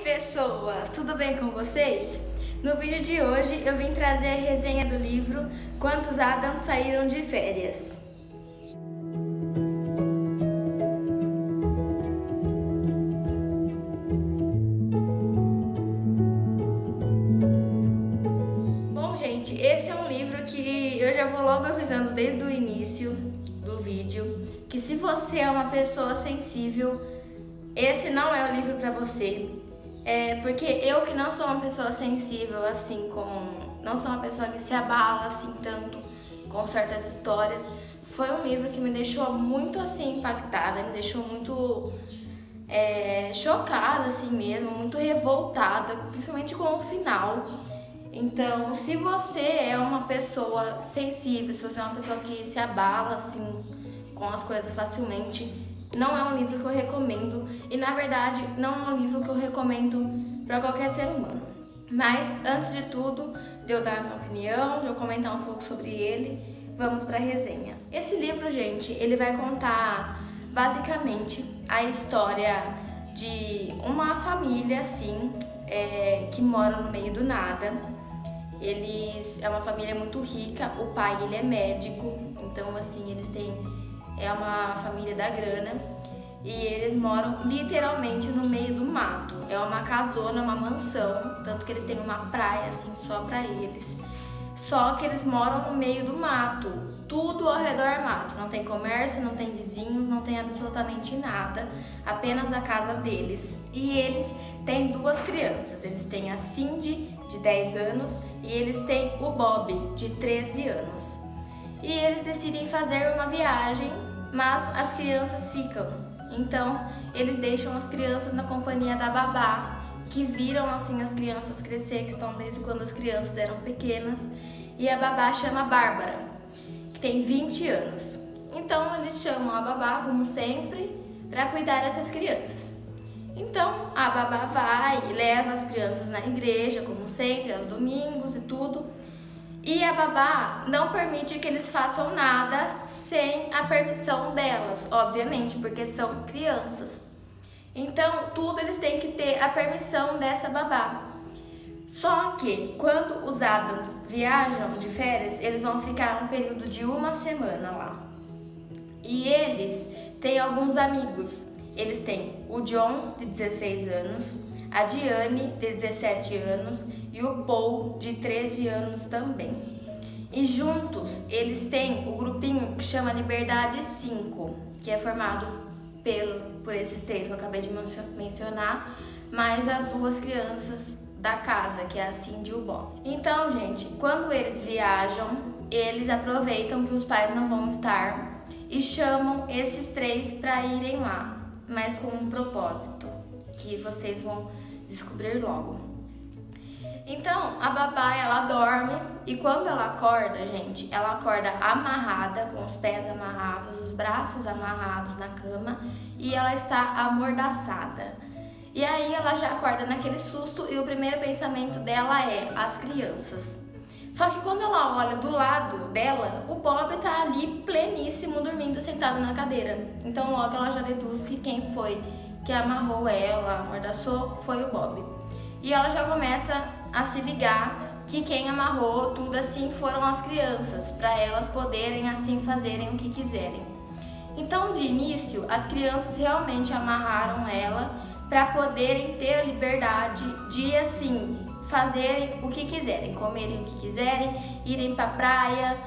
pessoas, tudo bem com vocês? No vídeo de hoje eu vim trazer a resenha do livro Quando os Addams Saíram de Férias. Bom, gente, esse é um livro que eu já vou logo avisando desde o início do vídeo que se você é uma pessoa sensível, esse não é o livro para você. Porque eu que não sou uma pessoa sensível, assim, não sou uma pessoa que se abala assim tanto com certas histórias, foi um livro que me deixou muito assim impactada, me deixou muito chocada assim mesmo, muito revoltada, principalmente com o final. Então, se você é uma pessoa sensível, se você é uma pessoa que se abala assim com as coisas facilmente, não é um livro que eu recomendo e, na verdade, não é um livro que eu recomendo para qualquer ser humano. Mas, antes de tudo, de eu dar a minha opinião, de eu comentar um pouco sobre ele, vamos para a resenha. Esse livro, gente, ele vai contar, basicamente, a história de uma família, assim, que mora no meio do nada. É uma família muito rica, o pai, ele é médico, então, assim, é uma família da grana e eles moram literalmente no meio do mato. É uma casona, uma mansão, tanto que eles têm uma praia assim só pra eles. Só que eles moram no meio do mato, tudo ao redor mato. Não tem comércio, não tem vizinhos, não tem absolutamente nada, apenas a casa deles. E eles têm duas crianças, eles têm a Cindy, de 10 anos, e eles têm o Bob, de 13 anos. E eles decidem fazer uma viagem, mas as crianças ficam. Então, eles deixam as crianças na companhia da babá, que viram assim as crianças crescer, que estão desde quando as crianças eram pequenas. E a babá chama Bárbara, que tem 20 anos. Então, eles chamam a babá, como sempre, para cuidar dessas crianças. Então, a babá vai e leva as crianças na igreja, como sempre, aos domingos e tudo. E a babá não permite que eles façam nada sem a permissão delas, obviamente, porque são crianças. Então, tudo eles têm que ter a permissão dessa babá. Só que, quando os Addams viajam de férias, eles vão ficar um período de uma semana lá. E eles têm alguns amigos. Eles têm o John, de 16 anos, a Diane, de 17 anos, e o Paul, de 13 anos também. E juntos, eles têm o grupinho que chama Liberdade 5, que é formado por esses três que eu acabei de mencionar, mais as duas crianças da casa, que é a Cindy e o Bob. Então, gente, quando eles viajam, eles aproveitam que os pais não vão estar e chamam esses três para irem lá, mas com um propósito, que vocês vão descobrir logo. Então, a babá, ela dorme e quando ela acorda, gente, ela acorda amarrada, com os pés amarrados, os braços amarrados na cama e ela está amordaçada. E aí ela já acorda naquele susto e o primeiro pensamento dela é as crianças. Só que quando ela olha do lado dela, o Bob tá ali pleníssimo, dormindo, sentado na cadeira. Então logo ela já deduz que quem foi que amarrou ela, amordaçou, foi o Bob. E ela já começa a se ligar que quem amarrou tudo assim foram as crianças, para elas poderem assim fazerem o que quiserem. Então, de início, as crianças realmente amarraram ela para poderem ter a liberdade de assim fazerem o que quiserem, comerem o que quiserem, irem para a praia,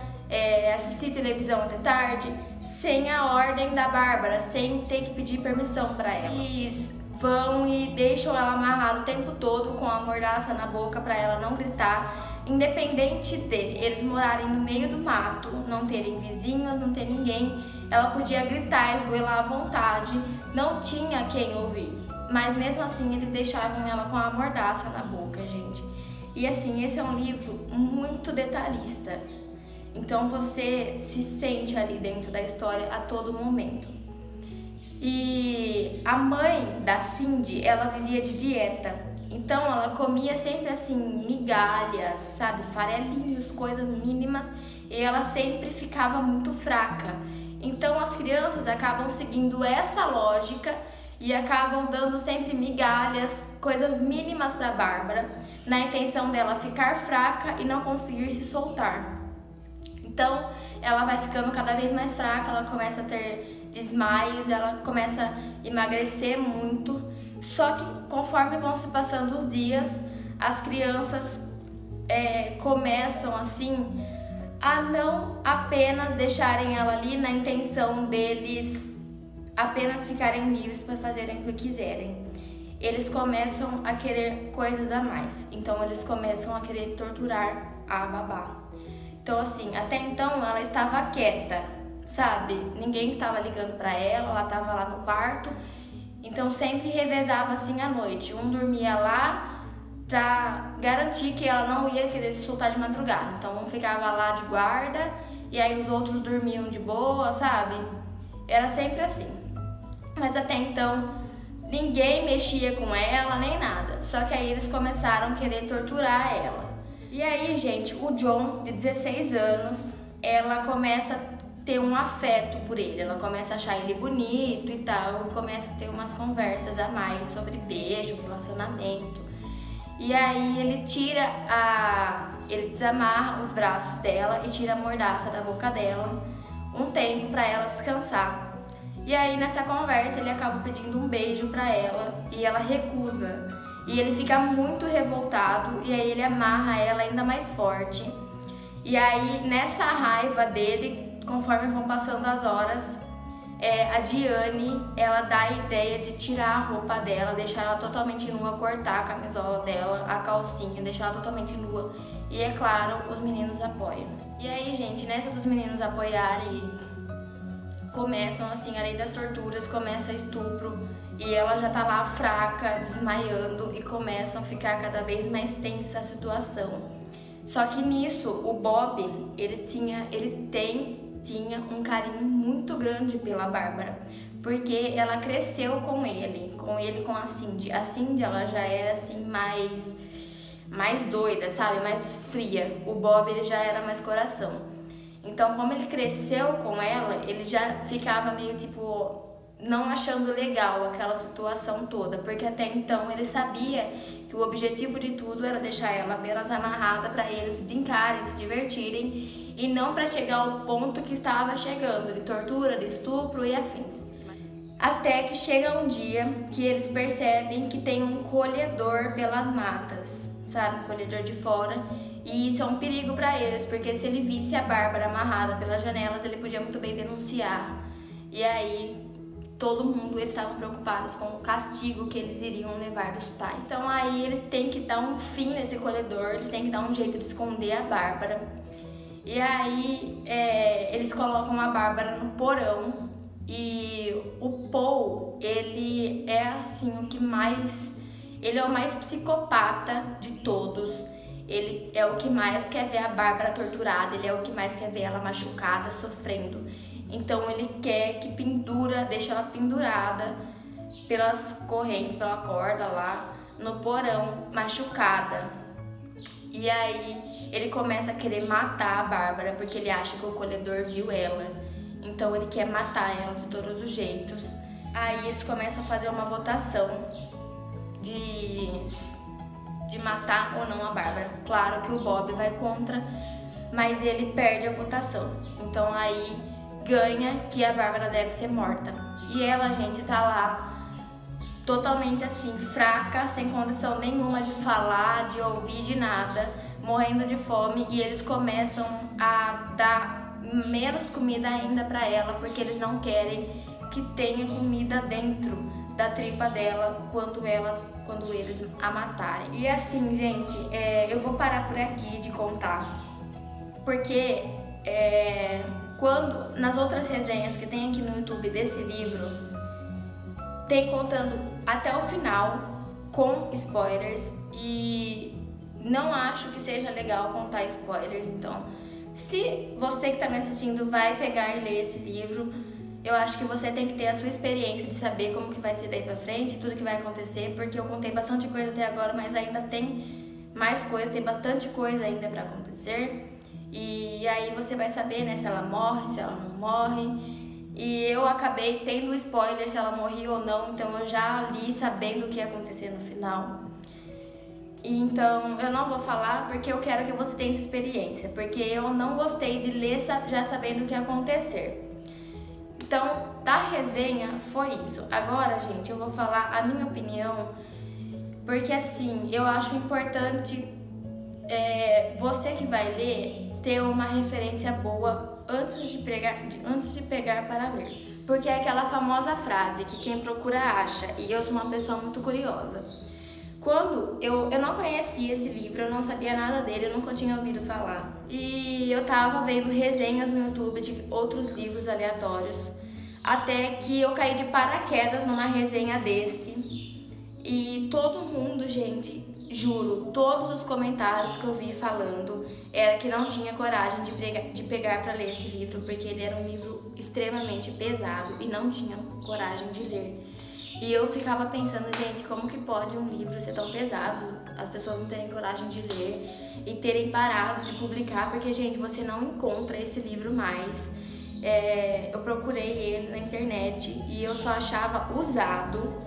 assistir televisão até tarde, sem a ordem da Bárbara, sem ter que pedir permissão para ela. Eles vão e deixam ela amarrada o tempo todo com a mordaça na boca para ela não gritar, independente de eles morarem no meio do mato, não terem vizinhos, não ter ninguém, ela podia gritar, esgoelar à vontade, não tinha quem ouvir. Mas mesmo assim eles deixavam ela com a mordaça na boca, gente. E assim, esse é um livro muito detalhista. Então você se sente ali dentro da história a todo momento. E a mãe da Cindy, ela vivia de dieta. Então ela comia sempre assim migalhas, sabe, farelinhos, coisas mínimas, e ela sempre ficava muito fraca. Então as crianças acabam seguindo essa lógica e acabam dando sempre migalhas, coisas mínimas para Bárbara, na intenção dela ficar fraca e não conseguir se soltar. Então ela vai ficando cada vez mais fraca, ela começa a ter desmaios, ela começa a emagrecer muito. Só que conforme vão se passando os dias, as crianças começam assim a não apenas deixarem ela ali na intenção deles apenas ficarem livres para fazerem o que quiserem. Eles começam a querer coisas a mais, então eles começam a querer torturar a babá. Então assim, até então ela estava quieta, sabe? Ninguém estava ligando para ela estava lá no quarto, então sempre revezava assim à noite. Um dormia lá para garantir que ela não ia querer se soltar de madrugada, então um ficava lá de guarda e aí os outros dormiam de boa, sabe? Era sempre assim. Mas até então ninguém mexia com ela nem nada, só que aí eles começaram a querer torturar ela. E aí, gente, o John, de 16 anos, ela começa a ter um afeto por ele, ela começa a achar ele bonito e tal, e começa a ter umas conversas a mais sobre beijo, relacionamento. E aí ele desamarra os braços dela e tira a mordaça da boca dela, um tempo para ela descansar. E aí nessa conversa ele acaba pedindo um beijo para ela e ela recusa. E ele fica muito revoltado e aí ele amarra ela ainda mais forte. E aí nessa raiva dele, conforme vão passando as horas, a Diane, ela dá a ideia de tirar a roupa dela, deixar ela totalmente nua, cortar a camisola dela, a calcinha, deixar ela totalmente nua. E é claro, os meninos apoiam. E aí, gente, nessa dos meninos apoiarem, começam assim, além das torturas, começa estupro. E ela já tá lá fraca, desmaiando, e começam a ficar cada vez mais tensa a situação. Só que nisso, o Bob, tinha um carinho muito grande pela Bárbara, porque ela cresceu com ele com a Cindy. A Cindy, ela já era assim mais doida, sabe? Mais fria. O Bob, ele já era mais coração. Então, como ele cresceu com ela, ele já ficava meio tipo não achando legal aquela situação toda, porque até então ele sabia que o objetivo de tudo era deixar ela apenas amarrada para eles brincarem, se divertirem e não para chegar ao ponto que estava chegando, de tortura, de estupro e afins. Até que chega um dia que eles percebem que tem um colhedor pelas matas, sabe, um colhedor de fora, e isso é um perigo para eles, porque se ele visse a Bárbara amarrada pelas janelas, ele podia muito bem denunciar. E aí eles estavam preocupados com o castigo que eles iriam levar dos pais. Então aí eles têm que dar um fim nesse colhedor, eles têm que dar um jeito de esconder a Bárbara. E aí eles colocam a Bárbara no porão e o Paul, ele é assim ele é o mais psicopata de todos. Ele é o que mais quer ver a Bárbara torturada, ele é o que mais quer ver ela machucada, sofrendo. Então ele quer que deixa ela pendurada pelas correntes, pela corda lá no porão, machucada. E aí ele começa a querer matar a Bárbara, porque ele acha que o colhedor viu ela. Então ele quer matar ela de todos os jeitos. Aí eles começam a fazer uma votação de matar ou não a Bárbara. Claro que o Bob vai contra, mas ele perde a votação. Então aí ganha que a Bárbara deve ser morta. E ela, gente, tá lá totalmente assim, fraca, sem condição nenhuma de falar, de ouvir, de nada, morrendo de fome, e eles começam a dar menos comida ainda pra ela, porque eles não querem que tenha comida dentro da tripa dela quando eles a matarem. E assim, gente, eu vou parar por aqui de contar, porque quando nas outras resenhas que tem aqui no YouTube desse livro, tem contando até o final com spoilers, e não acho que seja legal contar spoilers. Então, se você que está me assistindo vai pegar e ler esse livro, eu acho que você tem que ter a sua experiência de saber como que vai ser daí pra frente, tudo que vai acontecer, porque eu contei bastante coisa até agora, mas ainda tem mais coisa, tem bastante coisa ainda pra acontecer. E aí você vai saber, né, se ela morre, se ela não morre. E eu acabei tendo spoiler se ela morria ou não, então eu já li sabendo o que ia acontecer no final. Então eu não vou falar porque eu quero que você tenha essa experiência, porque eu não gostei de ler já sabendo o que ia acontecer. Então, da resenha foi isso. Agora, gente, eu vou falar a minha opinião, porque assim, eu acho importante você que vai ler ter uma referência boa antes de pegar para ler. Porque é aquela famosa frase que quem procura acha, e eu sou uma pessoa muito curiosa. Quando eu não conhecia esse livro, eu não sabia nada dele, eu nunca tinha ouvido falar. E eu tava vendo resenhas no YouTube de outros livros aleatórios, até que eu caí de paraquedas numa resenha desse. E todo mundo, gente, juro, todos os comentários que eu vi falando era que não tinha coragem de pegar para ler esse livro, porque ele era um livro extremamente pesado e não tinha coragem de ler. E eu ficava pensando, gente, como que pode um livro ser tão pesado, as pessoas não terem coragem de ler e terem parado de publicar, porque, gente, você não encontra esse livro mais. Eu procurei ele na internet e eu só achava usado,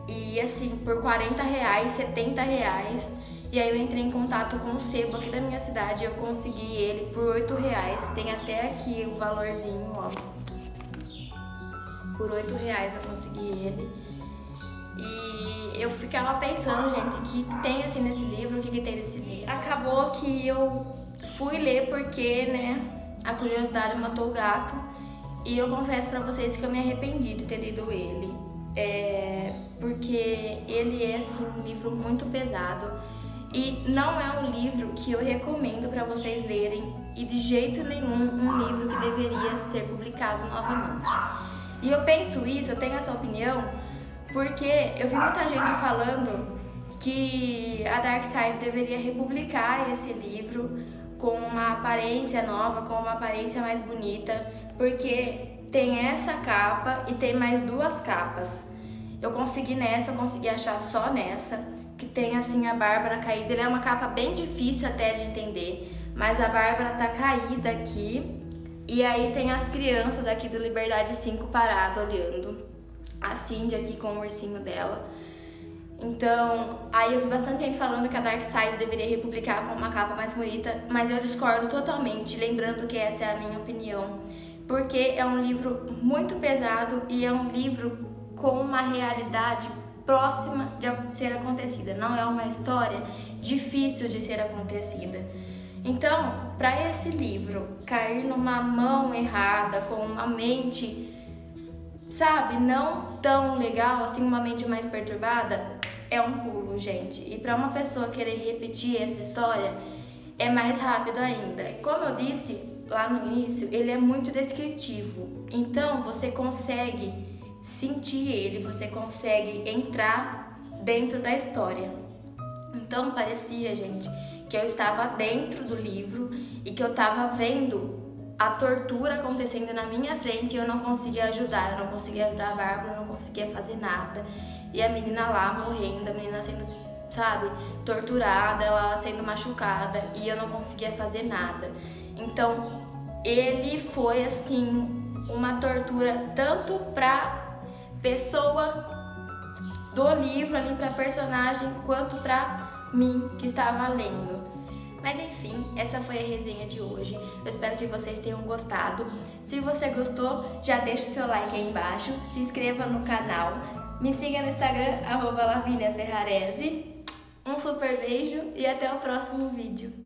e assim, por R$40, R$70. E aí eu entrei em contato com o sebo aqui da minha cidade e eu consegui ele por R$8. Tem até aqui o valorzinho, ó. Por R$8 eu consegui ele. E eu ficava pensando, gente, o que tem assim nesse livro, o que tem nesse livro. Acabou que eu fui ler porque, né, a curiosidade matou o gato. E eu confesso pra vocês que eu me arrependi de ter lido ele. Porque ele é, assim, um livro muito pesado. E não é um livro que eu recomendo pra vocês lerem. E de jeito nenhum um livro que deveria ser publicado novamente. E eu penso isso, eu tenho essa opinião, porque eu vi muita gente falando que a Dark Side deveria republicar esse livro com uma aparência nova, com uma aparência mais bonita, porque tem essa capa e tem mais 2 capas. Eu consegui achar só nessa, que tem assim a Bárbara caída. Ele é uma capa bem difícil até de entender, mas a Bárbara tá caída aqui. E aí tem as crianças aqui do Liberdade 5 parado olhando. A Cindy aqui com o ursinho dela. Então, aí eu vi bastante gente falando que a Dark Side deveria republicar com uma capa mais bonita, mas eu discordo totalmente, lembrando que essa é a minha opinião. Porque é um livro muito pesado e é um livro com uma realidade próxima de ser acontecida. Não é uma história difícil de ser acontecida. Então, para esse livro cair numa mão errada, com uma mente, sabe, não tão legal, assim, uma mente mais perturbada, é um pulo, gente. E para uma pessoa querer repetir essa história, é mais rápido ainda. Como eu disse lá no início, ele é muito descritivo. Então, você consegue sentir ele, você consegue entrar dentro da história. Então, parecia, gente, que eu estava dentro do livro e que eu estava vendo a tortura acontecendo na minha frente e eu não conseguia ajudar. Eu não conseguia ajudar a Bárbara, eu não conseguia fazer nada. E a menina lá morrendo, a menina sendo, sabe, torturada, ela sendo machucada e eu não conseguia fazer nada. Então, ele foi, assim, uma tortura tanto pra pessoa do livro ali, pra personagem, quanto pra mim que estava lendo. Mas enfim, essa foi a resenha de hoje. Eu espero que vocês tenham gostado. Se você gostou, já deixa o seu like aí embaixo, se inscreva no canal, me siga no Instagram, @laviniaferrarese. Um super beijo e até o próximo vídeo.